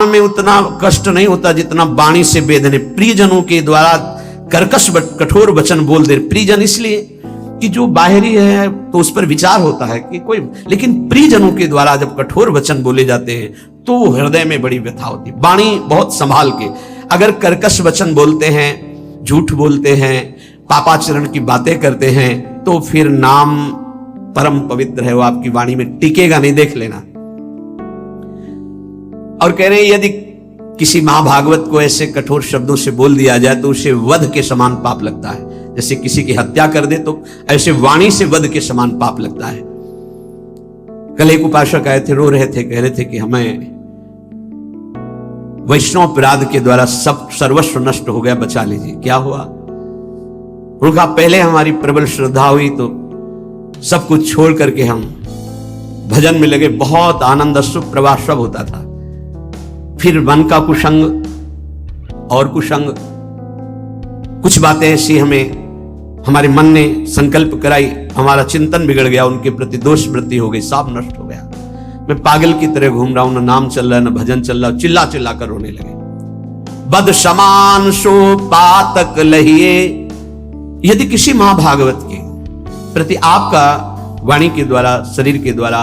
में उतना कष्ट नहीं होता जितना वाणी से वेदने। प्रियजनों के द्वारा कर्कश कठोर वचन बोल दे। प्रियजन इसलिए कि जो बाहरी है तो उस पर विचार होता है कि कोई, लेकिन प्रियजनों के द्वारा जब कठोर वचन बोले जाते हैं तो हृदय में बड़ी व्यथा होती है। वाणी बहुत संभाल के, अगर कर्कश वचन बोलते हैं, झूठ बोलते हैं, पापाचरण की बातें करते हैं, तो फिर नाम परम पवित्र है, वो आपकी वाणी में टिकेगा नहीं, देख लेना। और कह रहे हैं यदि किसी महाभागवत को ऐसे कठोर शब्दों से बोल दिया जाए तो उसे वध के समान पाप लगता है। जैसे किसी की हत्या कर दे तो ऐसे वाणी से वध के समान पाप लगता है। कल एक उपासक आए थे, रो रहे थे, कह रहे थे कि हमें वैष्णव अपराध के द्वारा सब सर्वस्व नष्ट हो गया, बचा लीजिए। क्या हुआ? उनका पहले हमारी प्रबल श्रद्धा हुई तो सब कुछ छोड़ करके हम भजन में लगे, बहुत आनंद, सुख प्रवाह सब होता था। फिर मन का कुसंग और कुसंग, कुछ बातें ऐसी हमें हमारे मन ने संकल्प कराई, हमारा चिंतन बिगड़ गया, उनके प्रति दोष वृत्ति हो गई, सब नष्ट हो गया। मैं पागल की तरह घूम रहा हूं, ना नाम चल रहा है, ना भजन चल रहा, चिल्ला चिल्ला कर रोने लगे। बद समान सो पातक लहिए। यदि किसी महाभागवत के प्रति आपका वाणी के द्वारा, शरीर के द्वारा,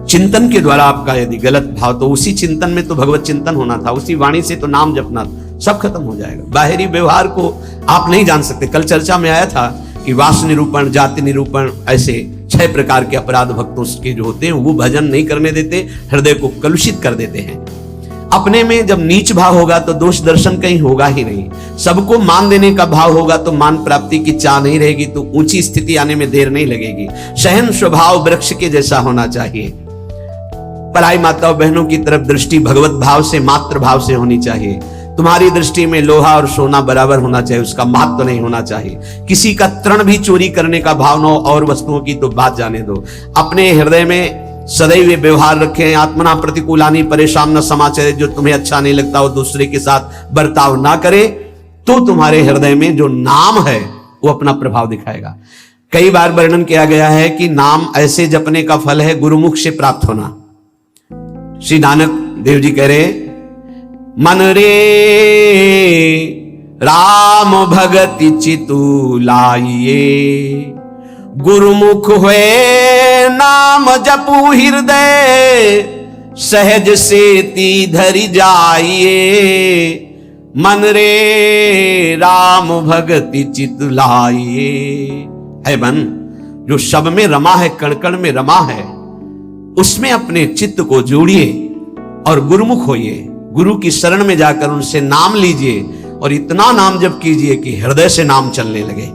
चिंतन के द्वारा आपका यदि गलत भाव, तो उसी चिंतन में तो भगवत चिंतन होना था, उसी वाणी से तो नाम जपना, सब खत्म हो जाएगा। बाहरी व्यवहार को आप नहीं जान सकते। कल चर्चा में आया था कि वास निरूपण, जाति निरूपण, ऐसे 6 प्रकार के अपराध भक्तों के जो होते हैं वो भजन नहीं करने देते, हृदय को कलुषित कर देते हैं। अपने में जब नीच भाव होगा तो दोष दर्शन कहीं होगा ही नहीं। सबको मान देने का भाव होगा तो मान प्राप्ति की चाह नहीं रहेगी, तो ऊंची स्थिति आने में देर नहीं लगेगी। सहन स्वभाव वृक्ष के जैसा होना चाहिए। पराई माताओं बहनों की तरफ दृष्टि भगवत भाव से, मातृ भाव से होनी चाहिए। तुम्हारी दृष्टि में लोहा और सोना बराबर होना चाहिए, उसका महत्व नहीं होना चाहिए। किसी का तृण भी चोरी करने का भाव न हो, और वस्तुओं की तो बात जाने दो। अपने हृदय में सदैव व्यवहार रखें। आत्मना प्रतिकूलानी परेशान न समाचार। जो तुम्हें अच्छा नहीं लगता वो दूसरे के साथ बर्ताव ना करे, तो तुम्हारे हृदय में जो नाम है वो अपना प्रभाव दिखाएगा। कई बार वर्णन किया गया है कि नाम ऐसे जपने का फल है गुरुमुख से प्राप्त होना। श्री नानक देव जी कह रहे, मन रे राम भगति चितु लाइए, गुरुमुख हुए नाम जपू हृदय, सहज से ती धरि जाइए। मन रे राम भगति चितु लाइए। है मन जो सब में रमा है, कण कण में रमा है, उसमें अपने चित्त को जोड़िए और गुरुमुख होइए। गुरु की शरण में जाकर उनसे नाम लीजिए और इतना नाम जप कीजिए कि हृदय से नाम चलने लगे।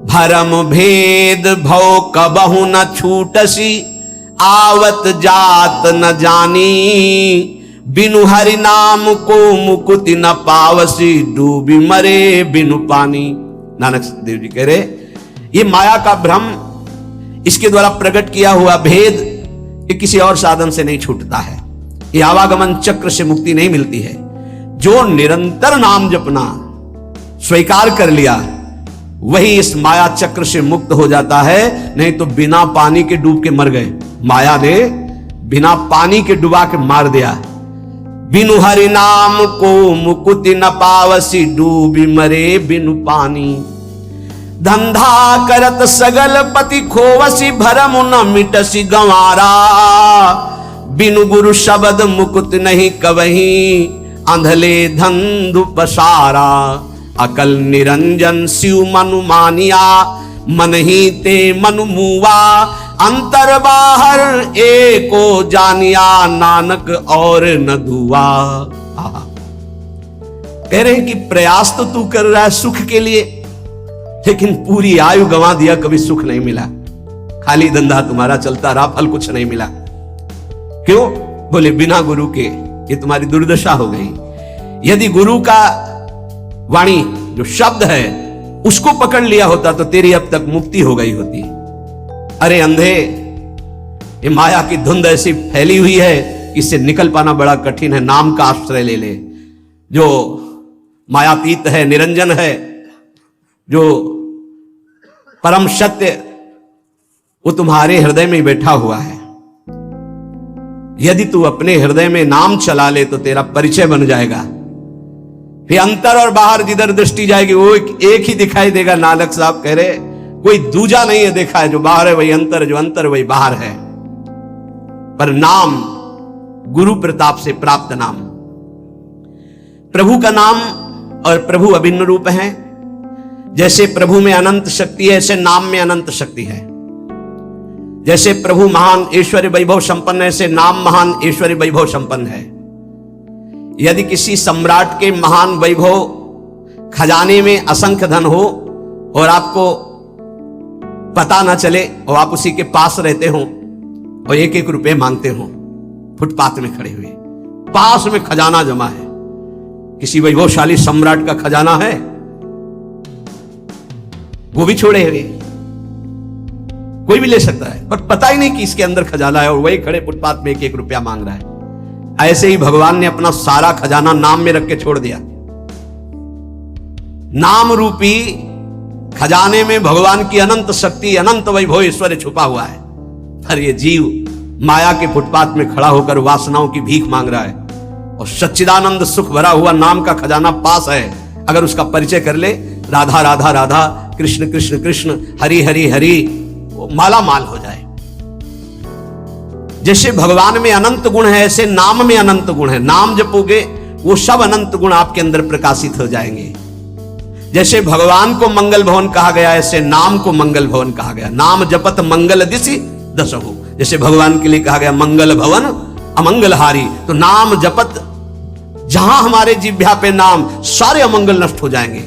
भरम भेद भव कबहु न छूटसी, आवत जात न जानी, बिनु हरि नाम को मुकुति न पावसी, डूबी मरे बिनु पानी। नानक देव जी कह रहे, ये माया का भ्रम, इसके द्वारा प्रकट किया हुआ भेद, ये किसी और साधन से नहीं छूटता है। ये आवागमन चक्र से मुक्ति नहीं मिलती है। जो निरंतर नाम जपना स्वीकार कर लिया वही इस माया चक्र से मुक्त हो जाता है। नहीं तो बिना पानी के डूब के मर गए। माया ने बिना पानी के डुबा के मार दिया। बिनु हरि नाम को मुकुति न पावसी, डूबी मरे बिनु पानी। धंधा करत सगल पति खोवसी, भरम न मिटसी गंवारा, बिनु गुरु शब्द मुकुत नहीं कवही, अंधले धंधु पसारा। अकल निरंजन शिव मनु मानिया, मन ही ते मनु मुआ, अंतर बाहर एको जानिया, नानक और न दुआ। कह रहे हैं कि प्रयास तो तू कर रहा है सुख के लिए, लेकिन पूरी आयु गंवा दिया, कभी सुख नहीं मिला। खाली धंधा तुम्हारा चलता रहा, फल कुछ नहीं मिला। क्यों? बोले बिना गुरु के ये तुम्हारी दुर्दशा हो गई। यदि गुरु का वाणी जो शब्द है उसको पकड़ लिया होता तो तेरी अब तक मुक्ति हो गई होती। अरे अंधे, ये माया की धुंध ऐसी फैली हुई है कि इससे निकल पाना बड़ा कठिन है। नाम का आश्रय ले ले, जो मायातीत है, निरंजन है, जो परम सत्य, वो तुम्हारे हृदय में बैठा हुआ है। यदि तू अपने हृदय में नाम चला ले तो तेरा परिचय बन जाएगा। फिर अंतर और बाहर जिधर दृष्टि जाएगी वो एक ही दिखाई देगा। नानक साहब कह रहे कोई दूजा नहीं है देखा है, जो बाहर है वही अंतर, जो अंतर वही बाहर है। पर नाम गुरु प्रताप से प्राप्त नाम, प्रभु का नाम और प्रभु अभिन्न रूप हैं। जैसे प्रभु में अनंत शक्ति है, ऐसे नाम में अनंत शक्ति है। जैसे प्रभु महान ऐश्वर्य वैभव संपन्न है, ऐसे नाम महान ऐश्वर्य वैभव संपन्न है। यदि किसी सम्राट के महान वैभव खजाने में असंख्य धन हो और आपको पता ना चले और आप उसी के पास रहते हो और एक एक रुपए मांगते हो, फुटपाथ में खड़े हुए, पास में खजाना जमा है, किसी वैभवशाली सम्राट का खजाना है, वो भी छोड़े हुए, कोई भी ले सकता है, पर पता ही नहीं कि इसके अंदर खजाना है और वही खड़े फुटपाथ में एक एक रुपया मांग रहा है। ऐसे ही भगवान ने अपना सारा खजाना नाम में रख के छोड़ दिया। नाम रूपी खजाने में भगवान की अनंत शक्ति, अनंत वैभव ऐश्वर्य छुपा हुआ है। पर ये जीव माया के फुटपाथ में खड़ा होकर वासनाओं की भीख मांग रहा है और सच्चिदानंद सुख भरा हुआ नाम का खजाना पास है। अगर उसका परिचय कर ले, राधा राधा राधा, कृष्ण कृष्ण कृष्ण, हरि हरि हरि, वो माला माल हो जाए। जैसे भगवान में अनंत गुण है, ऐसे नाम में अनंत गुण है। नाम जपोगे वो सब अनंत गुण आपके अंदर प्रकाशित हो जाएंगे। जैसे भगवान को मंगल भवन कहा गया, ऐसे नाम को मंगल भवन कहा गया। नाम जपत मंगल दिशि दसहु, जैसे भगवान के लिए कहा गया मंगल भवन अमंगलहारी, तो नाम जपत जहां हमारे जिह्वा पे नाम, सारे अमंगल नष्ट हो जाएंगे।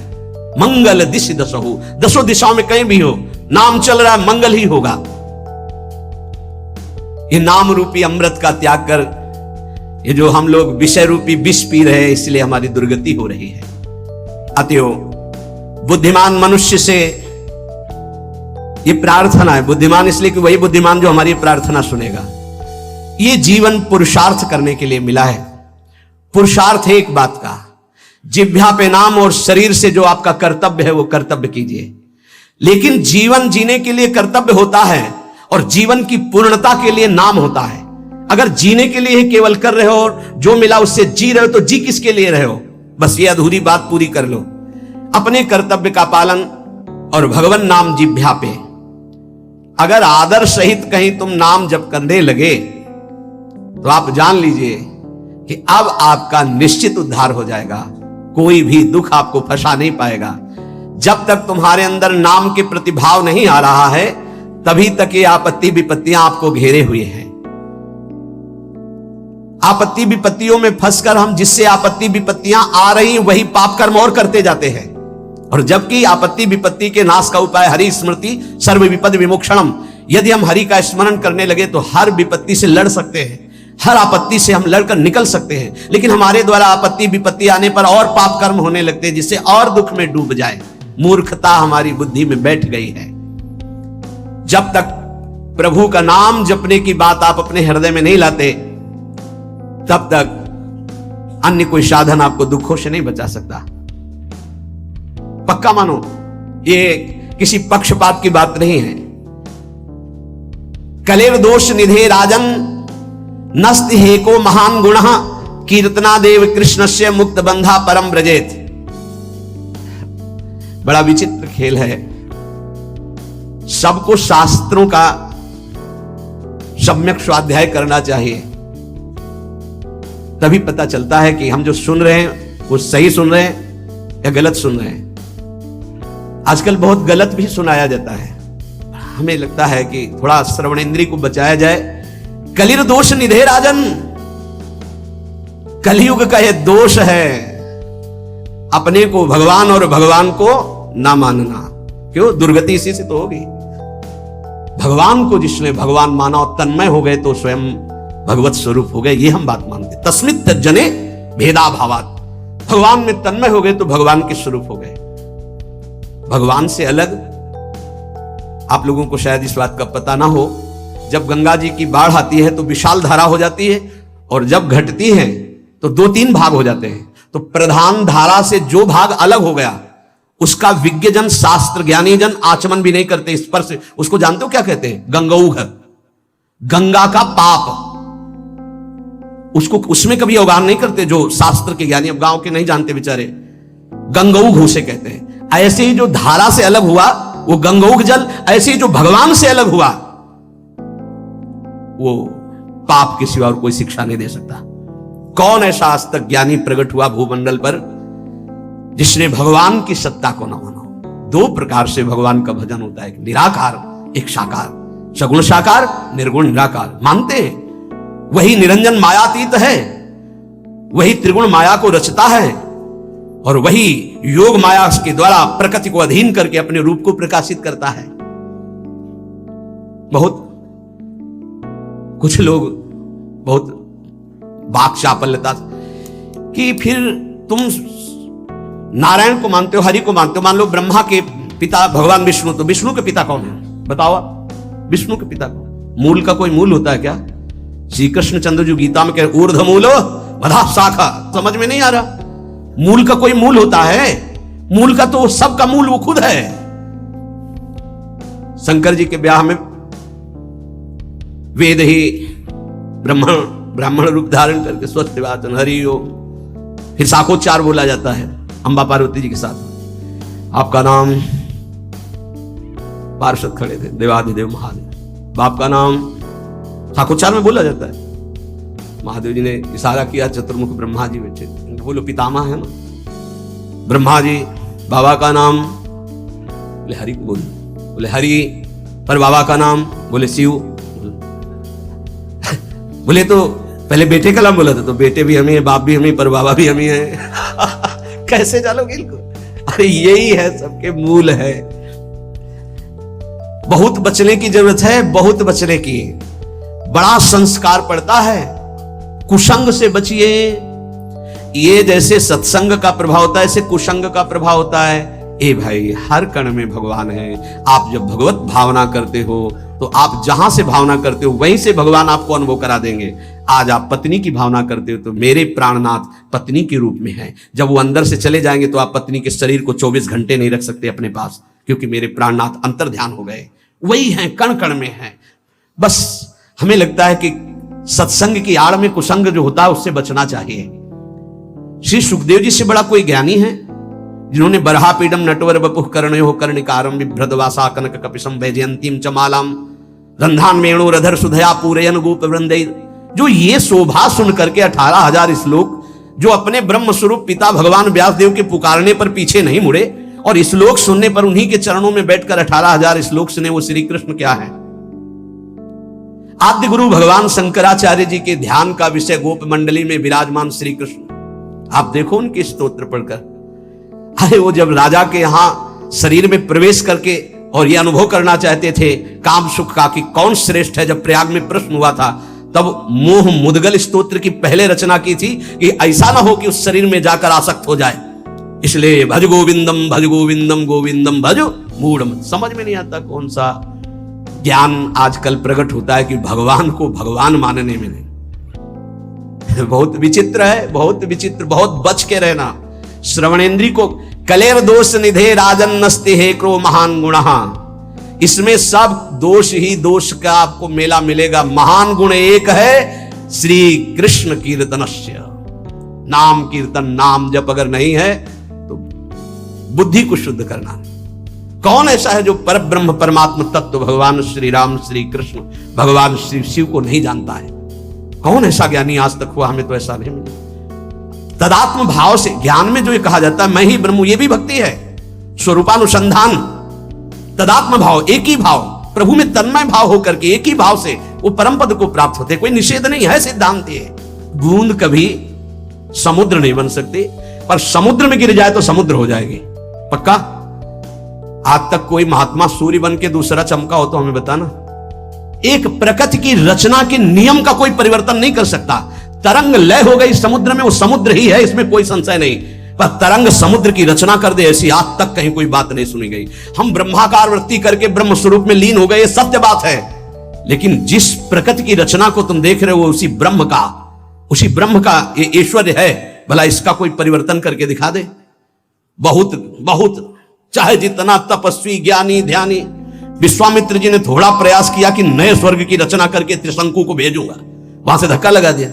मंगल दिशि दसहु, दसों दिशाओं में कहीं भी हो नाम चल रहा है, मंगल ही होगा। ये नाम रूपी अमृत का त्याग कर ये जो हम लोग विषय रूपी विष पी रहे हैं, इसलिए हमारी दुर्गति हो रही है। अतएव बुद्धिमान मनुष्य से ये प्रार्थना है, बुद्धिमान इसलिए कि वही बुद्धिमान जो हमारी प्रार्थना सुनेगा। ये जीवन पुरुषार्थ करने के लिए मिला है। पुरुषार्थ है एक बात का, जिह्वा पे नाम और शरीर से जो आपका कर्तव्य है वो कर्तव्य कीजिए। लेकिन जीवन जीने के लिए कर्तव्य होता है और जीवन की पूर्णता के लिए नाम होता है। अगर जीने के लिए केवल कर रहे हो और जो मिला उससे जी रहे हो, तो जी किसके लिए रहे हो? बस ये अधूरी बात पूरी कर लो। अपने कर्तव्य का पालन और भगवान नाम जिह्वा पे। अगर आदर सहित कहीं तुम नाम जप करने लगे तो आप जान लीजिए कि अब आपका निश्चित उद्धार हो जाएगा। कोई भी दुख आपको फंसा नहीं पाएगा। जब तक तुम्हारे अंदर नाम के प्रतिभाव नहीं आ रहा है, तभी तक ये आपत्ति विपत्तियां आपको घेरे हुए हैं। आपत्ति विपत्तियों में फंसकर हम जिससे आपत्ति विपत्तियां आ रही वही पाप कर्म और करते जाते हैं। और जबकि आपत्ति विपत्ति के नाश का उपाय हरि स्मृति सर्व विपद विमोक्षणम, यदि हम हरि का स्मरण करने लगे तो हर विपत्ति से लड़ सकते हैं, हर आपत्ति से हम लड़कर निकल सकते हैं। लेकिन हमारे द्वारा आपत्ति विपत्ति आने पर और पाप कर्म होने लगते हैं, जिससे और दुख में डूब जाए। मूर्खता हमारी बुद्धि में बैठ गई है। जब तक प्रभु का नाम जपने की बात आप अपने हृदय में नहीं लाते, तब तक अन्य कोई साधन आपको दुखों से नहीं बचा सकता। पक्का मानो, ये किसी पक्षपात की बात नहीं है। कलेर दोष निधे राजन नस्ति हेको महान गुण कीर्तनादेव कृष्णस्य मुक्त बंधा परम ब्रजेत। बड़ा विचित्र खेल है। सबको शास्त्रों का सम्यक स्वाध्याय करना चाहिए, तभी पता चलता है कि हम जो सुन रहे हैं वो सही सुन रहे हैं या गलत सुन रहे हैं। आजकल बहुत गलत भी सुनाया जाता है। हमें लगता है कि थोड़ा श्रवण इंद्रिय को बचाया जाए। कलिर दोष निधे राजन, कलयुग का यह दोष है, अपने को भगवान और भगवान को ना मानना। क्यों? दुर्गति इसी से तो होगी। भगवान को जिसने भगवान माना और तन्मय हो गए तो स्वयं भगवत स्वरूप हो गए, ये हम बात मानते। तस्मित तज्जने भेदा भावात, भगवान में तन्मय हो गए तो भगवान के स्वरूप हो गए। भगवान से अलग आप लोगों को शायद इस बात का पता ना हो, जब गंगा जी की बाढ़ आती है तो विशाल धारा हो जाती है, और जब घटती है तो 2-3 भाग हो जाते हैं। तो प्रधान धारा से जो भाग अलग हो गया उसका विज्ञजन शास्त्र ज्ञानी जन आचमन भी नहीं करते, स्पर्श। उसको जानते हो क्या कहते हैं? गंगौघ, गंगा का पाप। उसको उसमें कभी अवगाहन नहीं करते जो शास्त्र के ज्ञानी, अब गांव के नहीं जानते बेचारे, गंगऊ घोषे कहते हैं। ऐसे ही जो धारा से अलग हुआ वो गंगऊ जल, ऐसे ही जो भगवान से अलग हुआ वो पाप के सिवा और कोई शिक्षा नहीं दे सकता। कौन ऐसा आज तक ज्ञानी प्रकट हुआ भूमंडल पर जिसने भगवान की सत्ता को न माना? दो प्रकार से भगवान का भजन होता है, एक निराकार एक साकार, सगुण साकार निर्गुण निराकार। मानते हैं वही निरंजन मायातीत है, वही त्रिगुण माया को रचता है और वही योग माया के द्वारा प्रकृति को अधीन करके अपने रूप को प्रकाशित करता है। बहुत कुछ लोग बहुत बाक चापल्यता कि फिर तुम नारायण को मानते हो, हरि को मानते हो, मान लो ब्रह्मा के पिता भगवान विष्णु, तो विष्णु के पिता कौन है बताओ? विष्णु के पिता कौन? मूल का कोई मूल होता है क्या? श्री कृष्ण चंद्र जो गीता में कह ऊर्ध्व मूलो मधा शाखा, समझ में नहीं आ रहा? मूल का कोई मूल होता है? मूल का तो सबका मूल वो खुद है। शंकर जी के ब्याह में वेद ही ब्राह्मण रूप धारण करके स्वस्थ वाचन हरि ओम, फिर शाखोच्चार बोला जाता है अंबा पार्वती जी के साथ। आपका नाम, पार्षद खड़े थे, देवाधिदेव महादेव, बाप का नाम शाखोच्चार में बोला जाता है। महादेव जी ने इशारा किया, चतुर्मुख ब्रह्मा जी बैठे, बोलो पितामह है ना। ब्रह्मा जी, बाबा का नाम, बोले हरि को बोलो, बोले हरि, पर बाबा का नाम, बोले शिव। बोले तो पहले बेटे का नाम बोला था, तो बेटे भी हमें, बाप भी हमें, पर बाबा भी हमें है। कैसे जालोगे इनको? अरे यही है, सबके मूल है। बहुत बचने की जरूरत है, बहुत बचने की। बड़ा संस्कार पड़ता है, कुसंग से बचिए। ये जैसे सत्संग का प्रभाव होता है, ऐसे कुसंग का प्रभाव होता है। ए भाई, हर कण में भगवान है। आप जब भगवत भावना करते हो तो आप जहां से भावना करते हो वहीं से भगवान आपको अनुभव करा देंगे। आज आप पत्नी की भावना करते हो तो मेरे प्राणनाथ पत्नी के रूप में है। जब वो अंदर से चले जाएंगे तो आप पत्नी के शरीर को 24 घंटे नहीं रख सकते अपने पास, क्योंकि मेरे प्राणनाथ अंतर ध्यान हो गए। वही है, कण कण में है। बस हमें लगता है कि सत्संग की आड़ में कुसंग जो होता है उससे बचना चाहिए। श्री सुखदेव जी से बड़ा कोई ज्ञानी है जिन्होंने बरहा पीडम नटवर बपुः कर्णयो कर्णिकारम बिभ्रदवासा कनक कपिशम वैजयंतीम चमालाम रंधान मेणु रधर सुधया पूरयन गोप वृंदै, जो ये शोभा सुन करके 18,000 श्लोक, जो अपने ब्रह्म स्वरूप पिता भगवान व्यासदेव के पुकारने पर पीछे नहीं मुड़े और श्लोक सुनने पर उन्हीं के चरणों में बैठकर 18,000 श्लोक सुने, वो श्री कृष्ण क्या है? आद्य गुरु भगवान शंकराचार्य जी के ध्यान का विषय गोप मंडली में विराजमान श्री कृष्ण। आप देखो उनके स्तोत्र पढ़कर। अरे वो जब राजा के यहां शरीर में प्रवेश करके और ये अनुभव करना चाहते थे काम सुख का कि कौन श्रेष्ठ है, जब प्रयाग में प्रश्न हुआ था, तब मोह मुदगल स्तोत्र की पहले रचना की थी कि ऐसा ना हो कि उस शरीर में जाकर आसक्त हो जाए। इसलिए भज गोविंदम गोविंदम भज मूढ़। समझ में नहीं आता कौन सा ज्ञान आजकल प्रकट होता है कि भगवान को भगवान मानने में नहीं। बहुत विचित्र है, बहुत विचित्र। बहुत बच के रहना। श्रवणेन्द्री को कलेर दोष निधे राजन नस्ते हे क्रो महान गुणः, इसमें सब दोष ही दोष का आपको मेला मिलेगा। महान गुण एक है, श्री कृष्ण कीर्तनस्य, नाम कीर्तन, नाम जप अगर नहीं है तो बुद्धि को शुद्ध करना। कौन ऐसा है जो पर ब्रह्म परमात्मा तत्व भगवान श्री राम, श्री कृष्ण, भगवान श्री शिव को नहीं जानता है? कौन ऐसा ज्ञानी आज तक हुआ? हमें तो ऐसा नहीं मिला। तदात्म भाव से ज्ञान में जो ये कहा जाता है मैं ही ब्रह्म, ये भी भक्ति है। स्वरूपानुसंधान, तदात्म भाव, एक ही भाव, प्रभु में तन्मय भाव होकर के एक ही भाव से वो परम पद को प्राप्त होते। कोई निषेध नहीं है, सिद्धांत है। बूंद कभी समुद्र नहीं बन सकते, पर समुद्र में गिर जाए तो समुद्र हो जाएगी पक्का। आज तक कोई महात्मा सूर्य बन के दूसरा चमका हो तो हमें बताना। एक प्रकृति की रचना के नियम का कोई परिवर्तन नहीं कर सकता। तरंग लय हो गई समुद्र में, वो समुद्र ही है, इसमें कोई संशय नहीं। पर तरंग समुद्र की रचना कर दे, ऐसी आज तक कहीं कोई बात नहीं सुनी गई। हम ब्रह्माकार वृत्ति करके ब्रह्म स्वरूप में लीन हो गए, सत्य बात है। लेकिन जिस प्रकृति की रचना को तुम देख रहे हो उसी ब्रह्म का ये ऐश्वर्य है। भला इसका कोई परिवर्तन करके दिखा दे। बहुत बहुत चाहे जितना तपस्वी ज्ञानी ध्यानी, विश्वामित्र जी ने थोड़ा प्रयास किया कि नए स्वर्ग की रचना करके त्रिशंकु को भेजूंगा, वहां से धक्का लगा दिया।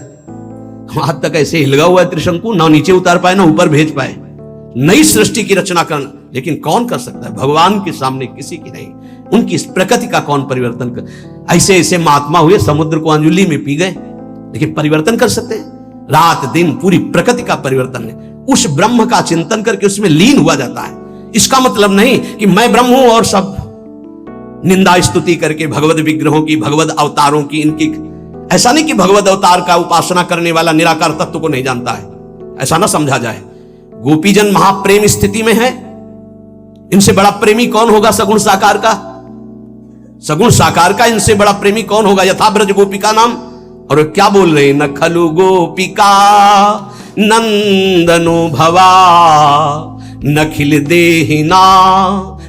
आज तक ऐसे हिलगा हुआ है त्रिशंकु, ना नीचे उतार पाए ना ऊपर भेज पाए। नई सृष्टि की रचना करना, लेकिन कौन कर सकता है? भगवान के सामने किसी की नहीं। उनकी इस प्रकृति का कौन परिवर्तन कर? ऐसे ऐसे महात्मा हुए, समुद्र को अंजुली में पी गए, लेकिन परिवर्तन कर सकते हैं? रात दिन पूरी प्रकृति का परिवर्तन है। उस ब्रह्म का चिंतन करके उसमें लीन हुआ जाता है। इसका मतलब नहीं कि मैं ब्रह्म हूं और सब निंदा स्तुति करके भगवत विग्रहों की, भगवत अवतारों की, इनकी, ऐसा नहीं कि भगवत अवतार का उपासना करने वाला निराकार तत्व को नहीं जानता है, ऐसा ना समझा जाए। गोपीजन महाप्रेम स्थिति में है, इनसे बड़ा प्रेमी कौन होगा सगुण साकार का? सगुण साकार का इनसे बड़ा प्रेमी कौन होगा? यथा ब्रज गोपिका नाम। और क्या बोल रहे हैं? न खलु गोपिका नंदनो भवा नखिल देहिना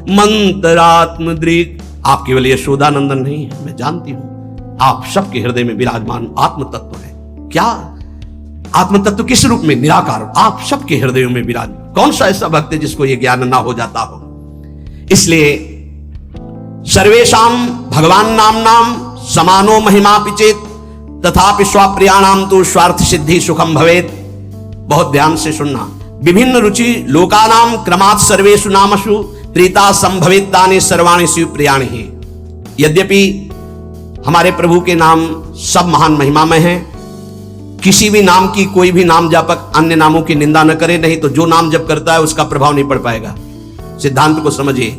मंत्रात्म दृक। आप केवल यशोदानंदन नहीं है, मैं जानती हूं आप सबके हृदय में विराजमान आत्म तत्व है। क्या आत्म तत्व? किस रूप में? निराकार। आप सबके हृदयों में विराजमान। कौन सा ऐसा भक्त है जिसको यह ज्ञान ना हो जाता हो? इसलिए सर्वेशाम भगवान नाम समानो महिमा पिचेत तथापि स्वाप्रियाणाम तो स्वार्थ सिद्धि सुखम भवेत। बहुत ध्यान से सुनना। विभिन्न रुचि लोकानाम क्रमात् सर्वेषु नामसु प्रीता संभवित तानि सर्वाणि शिव प्रियाणि ही। यद्यपि हमारे प्रभु के नाम सब महान महिमामय हैं, किसी भी नाम की कोई भी नाम जापक अन्य नामों की निंदा न करे, नहीं तो जो नाम जप करता है उसका प्रभाव नहीं पड़ पाएगा। सिद्धांत को समझिए।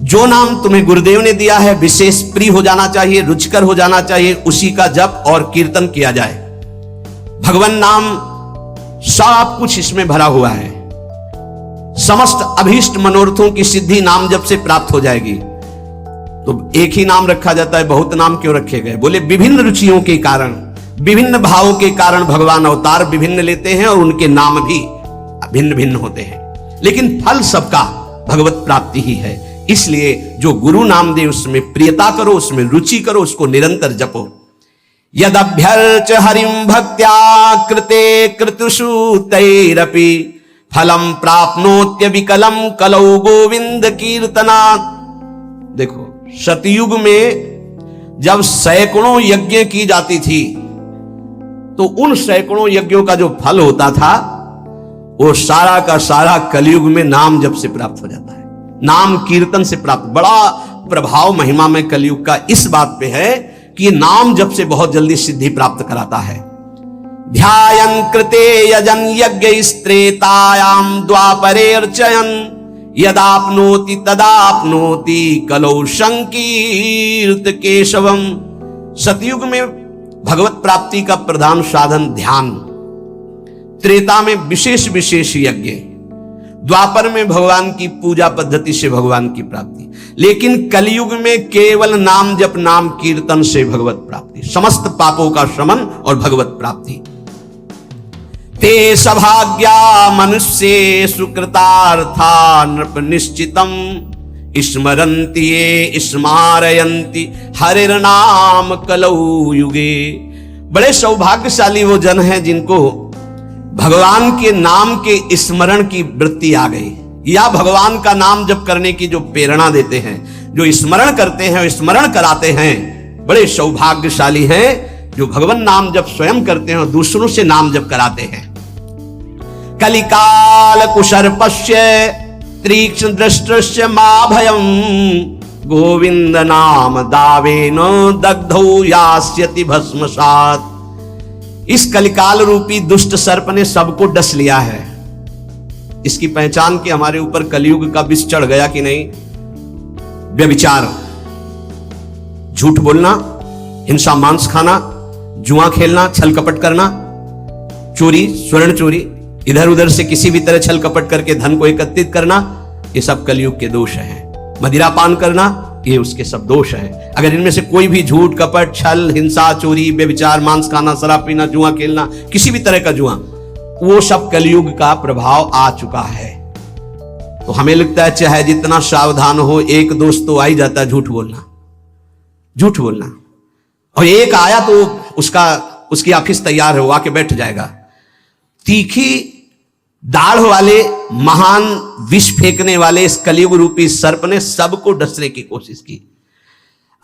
जो नाम तुम्हें गुरुदेव ने दिया है विशेष प्रिय हो जाना चाहिए, रुचिकर हो जाना चाहिए, उसी का जप और कीर्तन किया जाए। भगवान नाम सब कुछ इसमें भरा हुआ है। समस्त अभीष्ट मनोरथों की सिद्धि नाम जप से प्राप्त हो जाएगी। तो एक ही नाम रखा जाता है, बहुत नाम क्यों रखे गए? बोले विभिन्न रुचियों के कारण, विभिन्न भावों के कारण भगवान अवतार विभिन्न लेते हैं और उनके नाम भी भिन्न भिन्न होते हैं, लेकिन फल सबका भगवत प्राप्ति ही है। इसलिए जो गुरु नाम दे उसमें प्रियता करो, उसमें रुचि करो, उसको निरंतर जपो। यदभ्यर्च हरिं भक्त्या कृते कृतुषु तैरपि फलम प्राप्नोत्य विकलम कलौ गोविंद कीर्तनात्। देखो, सतयुग में जब सैकड़ों यज्ञ की जाती थी तो उन सैकड़ों यज्ञों का जो फल होता था वो सारा का सारा कलयुग में नाम जप से प्राप्त हो जाता है, नाम कीर्तन से प्राप्त। बड़ा प्रभाव महिमा में कलयुग का इस बात पे है कि नाम जप से बहुत जल्दी सिद्धि प्राप्त कराता है। ध्यायन कृते यजन यज्ञ स्त्रेतायाम द्वापरे अर्चयन यदाप्नोति तदाप्नोति कलौ संकीर्त केशवम। सतयुग में भगवत प्राप्ति का प्रधान साधन ध्यान, त्रेता में विशेष विशेष यज्ञ, द्वापर में भगवान की पूजा पद्धति से भगवान की प्राप्ति, लेकिन कलयुग में केवल नाम जप नाम कीर्तन से भगवत प्राप्ति, समस्त पापों का शमन और भगवत प्राप्ति। ते सभाग्या मनुष्ये सुकृतार्था नृप निश्चितम स्मरन्ति ये स्मारयन्ति हरिर्नाम कलौ युगे। बड़े सौभाग्यशाली वो जन हैं जिनको भगवान के नाम के स्मरण की वृत्ति आ गई, या भगवान का नाम जप करने की जो प्रेरणा देते हैं, जो स्मरण करते हैं, स्मरण कराते हैं। बड़े सौभाग्यशाली हैं जो भगवान नाम जप स्वयं करते हैं और दूसरों से नाम जप कराते हैं। कलिकाल कुशर्पस्य तीक्ष्ण दृष्टस्य मा भयम गोविंद नाम दावेन दग्धौ यास्यति भस्मसात्। इस कलिकाल रूपी दुष्ट सर्प ने सबको डस लिया है। इसकी पहचान की हमारे ऊपर कलयुग का विष चढ़ गया कि नहीं? व्यभिचार, झूठ बोलना, हिंसा मांस खाना, जुआ खेलना, छल कपट करना, चोरी, स्वर्ण चोरी, इधर उधर से किसी भी तरह छल कपट करके धन को एकत्रित करना, ये सब कलयुग के दोष हैं। मदिरा पान करना, ये उसके सब दोष हैं। अगर इनमें से कोई भी झूठ कपट छल हिंसा चोरी व्यभिचार मांस खाना शराब पीना जुआ खेलना किसी भी तरह का जुआ, वो सब कलयुग का प्रभाव आ चुका है। तो हमें लगता है चाहे जितना सावधान हो, एक दोस्त तो आ ही जाता है झूठ बोलना, झूठ बोलना। और एक आया तो उसकी ऑफिस तैयार है, वो आके बैठ जाएगा। तीखी दाढ़ वाले महान विष फेंकने वाले इस कलयुग रूपी सर्प ने सबको डसने की कोशिश की।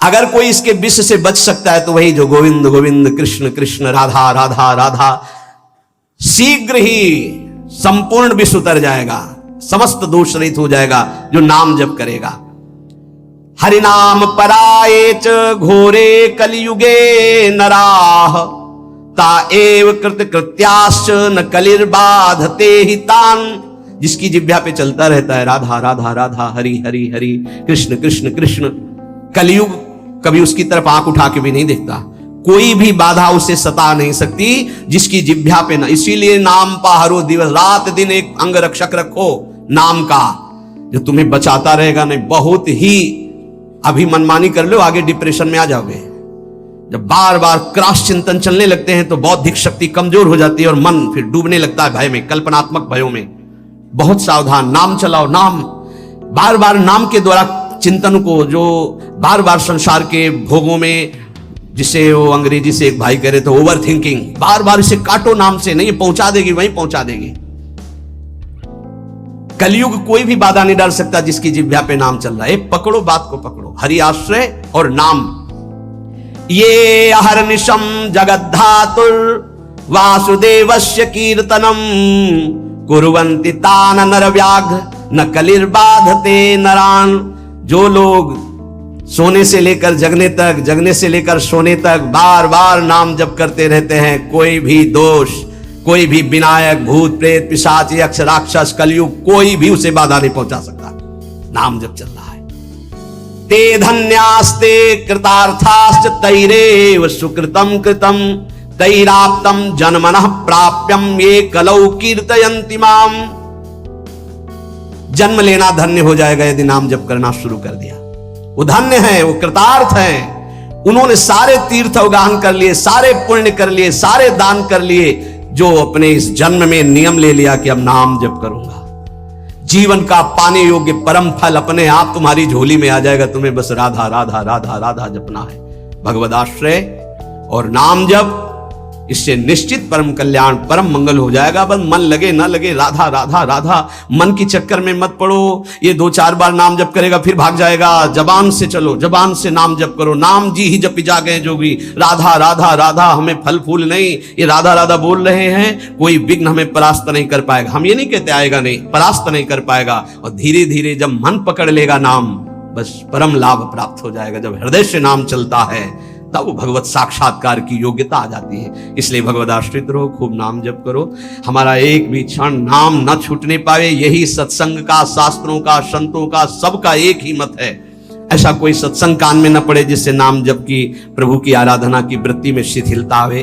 अगर कोई इसके विष से बच सकता है तो वही जो गोविंद गोविंद कृष्ण कृष्ण राधा राधा राधा, शीघ्र ही संपूर्ण विष उतर जाएगा, समस्त दोष रहित हो जाएगा जो नाम जप करेगा। हरिनाम पराये च घोरे कलियुगे नराः ता एव कृत कृत्याश्च न कलिर्बाधते हि तान्। जिसकी जिह्वा पे चलता रहता है राधा राधा राधा, हरि हरि हरि, कृष्ण कृष्ण कृष्ण, कलयुग कभी उसकी तरफ आंख उठा के भी नहीं देखता, कोई भी बाधा उसे सता नहीं सकती जिसकी जिह्वा पे ना। इसीलिए नाम पाहरो दिवस रात दिन एक अंग रक्षक रखो नाम का, जो तुम्हें बचाता रहेगा। नहीं बहुत ही अभी मनमानी कर लो, आगे डिप्रेशन में आ जाओगे। जब बार बार क्रॉस चिंतन चलने लगते हैं तो बौद्धिक शक्ति कमजोर हो जाती है और मन फिर डूबने लगता है भय में, कल्पनात्मक भयों में। बहुत सावधान, नाम चलाओ, नाम बार बार नाम के द्वारा चिंतन को, जो बार बार संसार के भोगों में, जिसे वो अंग्रेजी से एक भाई कह रहे थे ओवर थिंकिंग, बार बार इसे काटो नाम से, नहीं पहुंचा देगी, वहीं पहुंचा देगी। कलयुग कोई भी बाधा नहीं डाल सकता जिसकी जिह्वा पे नाम चल रहा है। पकड़ो बात को, पकड़ो हरि आश्रय और नाम। ये अहर्निशम जगद्धातुर वासुदेवस्य कीर्तनम कुर्वन्ति तान नरव्याघ्र न कलिर्बाधते नरान। जो लोग सोने से लेकर जगने तक, जगने से लेकर सोने तक बार बार नाम जप करते रहते हैं, कोई भी दोष, कोई भी विनायक, भूत प्रेत पिशाच यक्ष राक्षस कलयुग कोई भी उसे बाधा नहीं पहुंचा सकता। नाम जप चल रहा है। ते धन्यास्ते कृतार्थाश्च तैरेव सुकृतम कृतम तैराप्तम जन्मनः प्राप्यम ये कलौ कीर्तयन्ति माम। जन्म लेना धन्य हो जाएगा यदि नाम जप करना शुरू कर दिया। वो धन्य है, वो कृतार्थ है। उन्होंने सारे तीर्थ अवगाहन कर लिए, सारे पुण्य कर लिए, सारे दान कर लिए, जो अपने इस जन्म में नियम ले लिया कि अब नाम जप करूंगा। जीवन का पाने योग्य परम फल अपने आप तुम्हारी झोली में आ जाएगा। तुम्हें बस राधा राधा राधा राधा जपना है, भगवद आश्रय और नाम जप। इससे निश्चित परम कल्याण, परम मंगल हो जाएगा। बस मन लगे ना लगे, राधा राधा राधा, मन की चक्कर में मत पड़ो। ये 2-4 बार नाम जप करेगा फिर भाग जाएगा। जबान से चलो, जबान से नाम जप करो। नाम जी ही जपी जा गए जोगी, राधा राधा राधा, हमें फल फूल नहीं। ये राधा राधा बोल रहे हैं, कोई विघ्न हमें परास्त नहीं कर पाएगा। हम ये नहीं कहते आएगा नहीं, परास्त नहीं कर पाएगा। और धीरे धीरे जब मन पकड़ लेगा नाम, बस परम लाभ प्राप्त हो जाएगा। जब हृदय से नाम चलता है तब वो भगवत साक्षात्कार की योग्यता आ जाती है। इसलिए भगवद आश्रित रहो, खूब नाम जप करो। हमारा एक भी क्षण नाम न छूटने पावे, यही सत्संग का, शास्त्रों का, संतों का, सबका एक ही मत है। ऐसा कोई सत्संग कान में न पड़े जिससे नाम जप की, प्रभु की आराधना की वृत्ति में शिथिलता आवे।